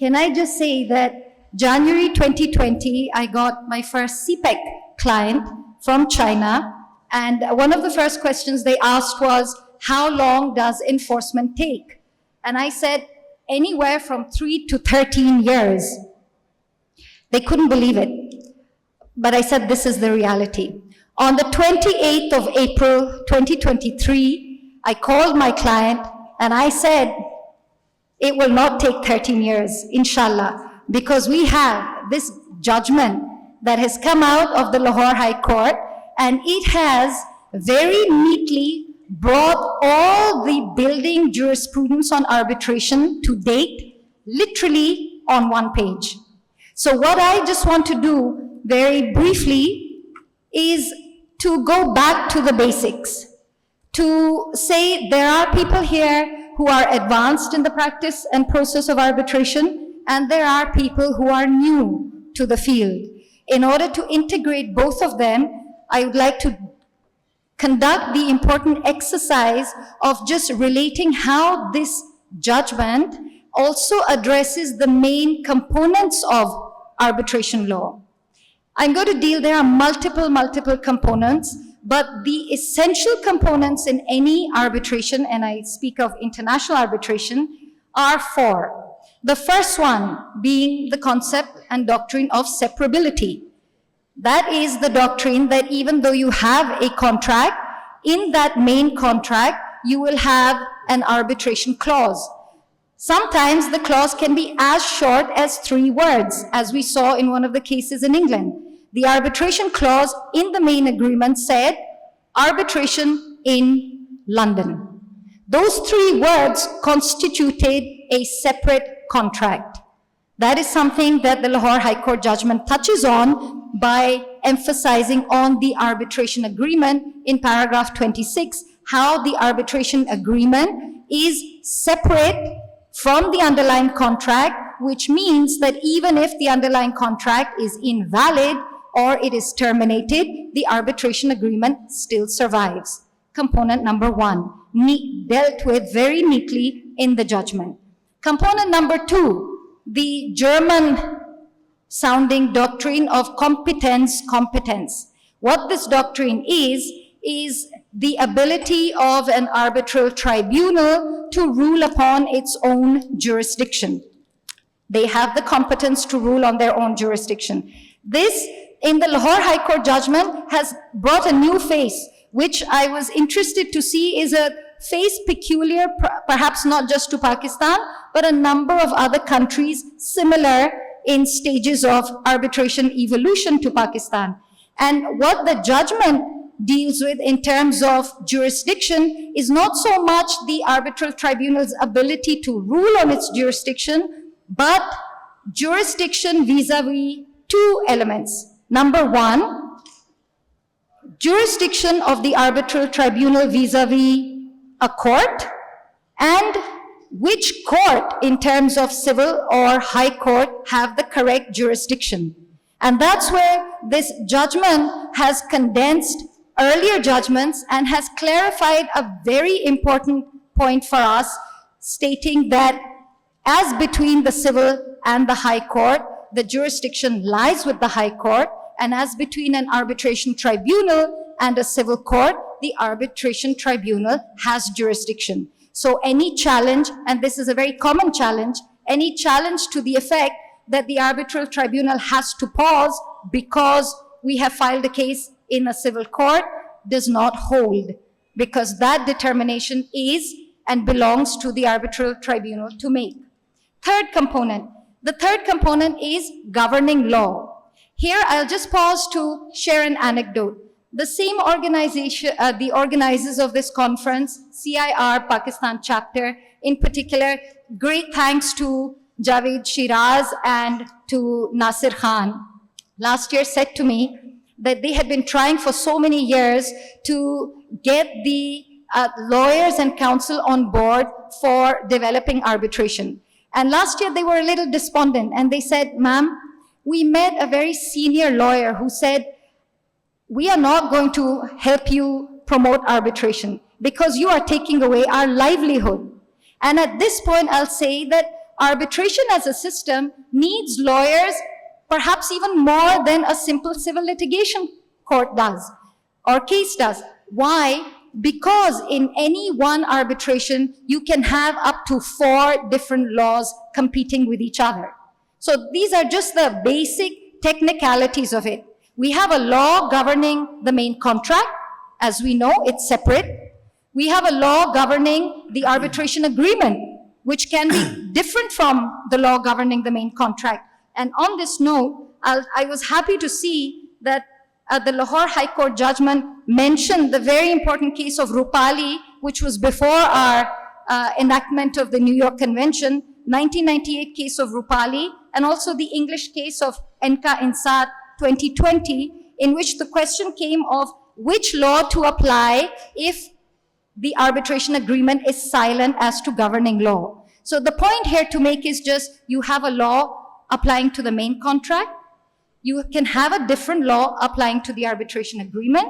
Can I just say that January 2020, I got my first CPEC client from China, and one of the first questions they asked was, how long does enforcement take? And I said, anywhere from 3 to 13 years. They couldn't believe it. But I said, this is the reality. On the 28th of April, 2023, I called my client and I said, it will not take 13 years, inshallah, because we have this judgment that has come out of the Lahore High Court, and it has very neatly brought all the building jurisprudence on arbitration to date, literally on one page. So what I just want to do very briefly is to go back to the basics, to say there are people here who are advanced in the practice and process of arbitration, and there are people who are new to the field. In order to integrate both of them, I would like to conduct the important exercise of just relating how this judgment also addresses the main components of arbitration law. I'm going to deal, there are multiple components, but the essential components in any arbitration, and I speak of international arbitration, are four. The first one being the concept and doctrine of separability. That is the doctrine that even though you have a contract, in that main contract, you will have an arbitration clause. Sometimes the clause can be as short as 3 words, as we saw in one of the cases in England. The arbitration clause in the main agreement said, arbitration in London. Those 3 words constituted a separate contract. That is something that the Lahore High Court judgment touches on by emphasizing on the arbitration agreement in paragraph 26, how the arbitration agreement is separate from the underlying contract, which means that even if the underlying contract is invalid or it is terminated, the arbitration agreement still survives. Component number 1, dealt with very neatly in the judgment. Component number 2, the German sounding doctrine of competence. What this doctrine is the ability of an arbitral tribunal to rule upon its own jurisdiction. They have the competence to rule on their own jurisdiction. This, in the Lahore High Court judgment, has brought a new face, which I was interested to see is a face peculiar, perhaps not just to Pakistan, but a number of other countries similar in stages of arbitration evolution to Pakistan. And what the judgment deals with in terms of jurisdiction is not so much the arbitral tribunal's ability to rule on its jurisdiction, but jurisdiction vis-a-vis 2 elements. Number 1, jurisdiction of the arbitral tribunal vis-a-vis a court, and which court in terms of civil or high court have the correct jurisdiction. And that's where this judgment has condensed earlier judgments and has clarified a very important point for us, stating that as between the civil and the high court, the jurisdiction lies with the high court, and as between an arbitration tribunal and a civil court, the arbitration tribunal has jurisdiction. So any challenge, and this is a very common challenge, any challenge to the effect that the arbitral tribunal has to pause because we have filed a case in a civil court does not hold, because that determination is and belongs to the arbitral tribunal to make. Third component. The third component is governing law. Here I'll just pause to share an anecdote. The same organization, the organizers of this conference, CIR Pakistan chapter, in particular, great thanks to Javed Shiraz and to Nasir Khan, last year said to me that they had been trying for so many years to get the lawyers and counsel on board for developing arbitration. And last year they were a little despondent and they said, ma'am, we met a very senior lawyer who said, we are not going to help you promote arbitration because you are taking away our livelihood. And at this point, I'll say that arbitration as a system needs lawyers perhaps even more than a simple civil litigation court does or case does. Why? Because in any one arbitration, you can have up to 4 different laws competing with each other. So these are just the basic technicalities of it. We have a law governing the main contract. As we know, it's separate. We have a law governing the arbitration agreement, which can be different from the law governing the main contract. And on this note, I was happy to see that the Lahore High Court judgment mentioned the very important case of Rupali, which was before our enactment of the New York Convention, 1998 case of Rupali, and also the English case of Enka Insat 2020, in which the question came of which law to apply if the arbitration agreement is silent as to governing law. So the point here to make is just you have a law applying to the main contract. You can have a different law applying to the arbitration agreement.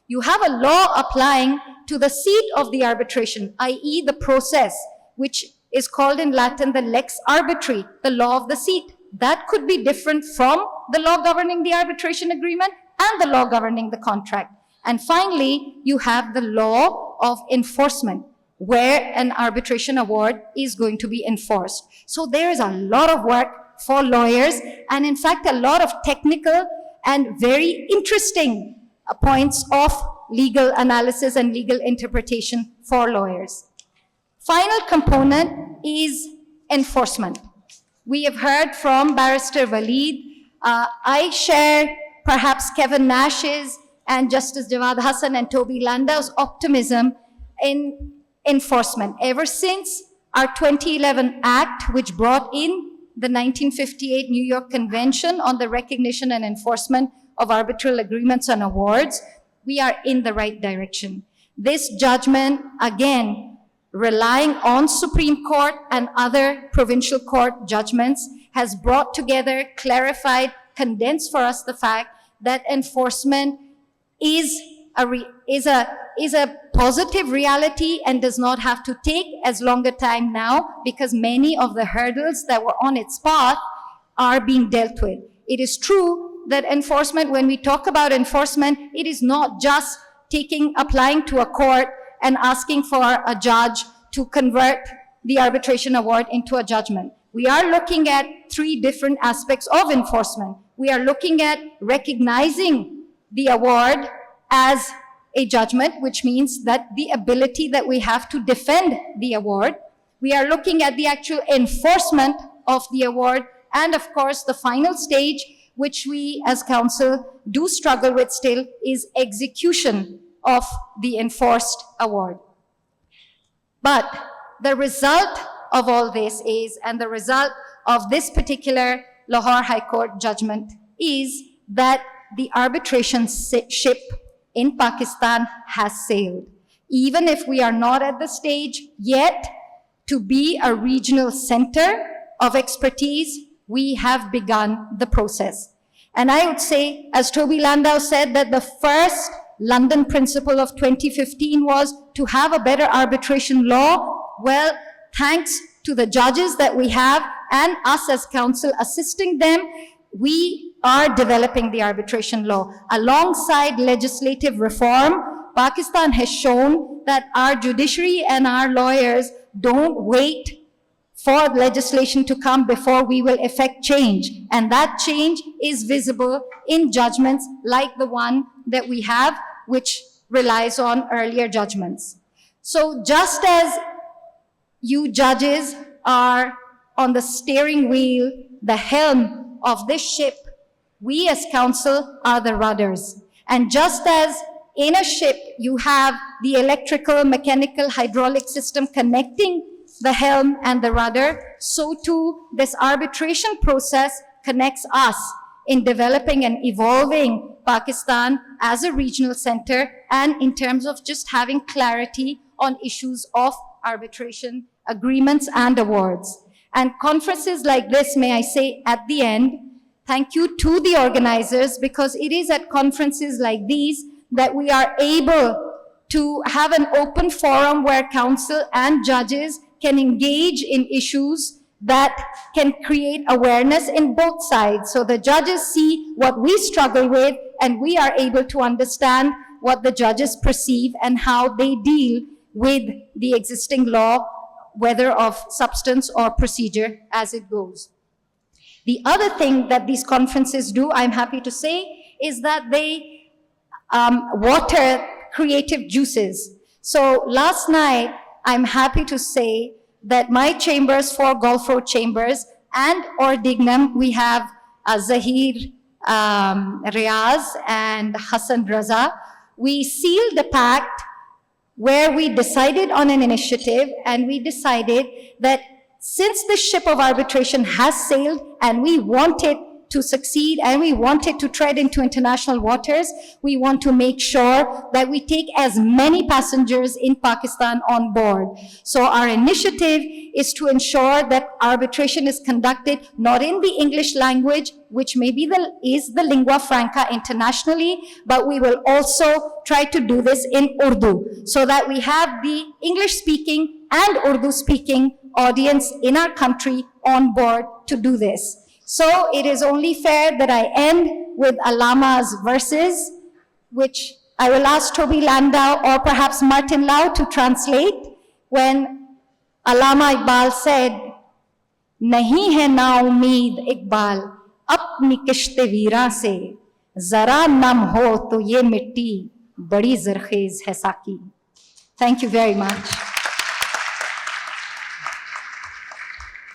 You have a law applying to the seat of the arbitration, i.e. the process, which is called in Latin the lex arbitri, the law of the seat. That could be different from the law governing the arbitration agreement and the law governing the contract. And finally, you have the law of enforcement, where an arbitration award is going to be enforced. So there is a lot of work for lawyers, and in fact, a lot of technical and very interesting points of legal analysis and legal interpretation for lawyers. Final component is enforcement. We have heard from Barrister Waleed. I share perhaps Kevin Nash's and Justice Jawad Hassan and Toby Landau's optimism in enforcement. Ever since our 2011 Act, which brought in the 1958 New York Convention on the Recognition and Enforcement of Arbitral Agreements and Awards, we are in the right direction. This judgment, again, relying on Supreme Court and other provincial court judgments, has brought together, clarified, condensed for us the fact that enforcement is a positive reality and does not have to take as long a time now, because many of the hurdles that were on its path are being dealt with. It is true that enforcement, when we talk about enforcement, it is not just applying to a court and asking for a judge to convert the arbitration award into a judgment. We are looking at 3 different aspects of enforcement. We are looking at recognizing the award as a judgment, which means that the ability that we have to defend the award. We are looking at the actual enforcement of the award, and of course, the final stage, which we as council do struggle with still, is execution of the enforced award. But the result of all this is, and the result of this particular Lahore High Court judgment is that the arbitration ship in Pakistan has sailed. Even if we are not at the stage yet to be a regional center of expertise, we have begun the process. And I would say, as Toby Landau said, that the first London principle of 2015 was to have a better arbitration law. Well, thanks to the judges that we have and us as council assisting them, we are developing the arbitration law. Alongside legislative reform, Pakistan has shown that our judiciary and our lawyers don't wait for legislation to come before we will effect change. And that change is visible in judgments like the one that we have, which relies on earlier judgments. So just as you judges are on the steering wheel, the helm of this ship, we as council are the rudders. And just as in a ship you have the electrical, mechanical, hydraulic system connecting the helm and the rudder, so too this arbitration process connects us in developing and evolving Pakistan as a regional center, and in terms of just having clarity on issues of arbitration, agreements and awards. And conferences like this, may I say at the end, thank you to the organizers, because it is at conferences like these that we are able to have an open forum where council and judges can engage in issues that can create awareness in both sides. So the judges see what we struggle with, and we are able to understand what the judges perceive and how they deal with the existing law, whether of substance or procedure as it goes. The other thing that these conferences do, I'm happy to say, is that they water creative juices. So last night, I'm happy to say that my chambers, 4 Gulf Road chambers, and Ordignum, we have Zahir Riaz and Hassan Raza. We sealed a pact where we decided on an initiative, and we decided that since the ship of arbitration has sailed and we want it to succeed and we want it to tread into international waters, we want to make sure that we take as many passengers in Pakistan on board. So our initiative is to ensure that arbitration is conducted not in the English language, which maybe is the lingua franca internationally, but we will also try to do this in Urdu, so that we have the English-speaking and Urdu-speaking audience in our country on board to do this. So it is only fair that I end with Allama's verses, which I will ask Toby Landau or perhaps Martin Lau to translate, when Allama Iqbal said, "Nahi hai na umeed Iqbal, apni kishte veera se, zara nam ho to ye mitti, badi zarkhez hai saki." Thank you very much.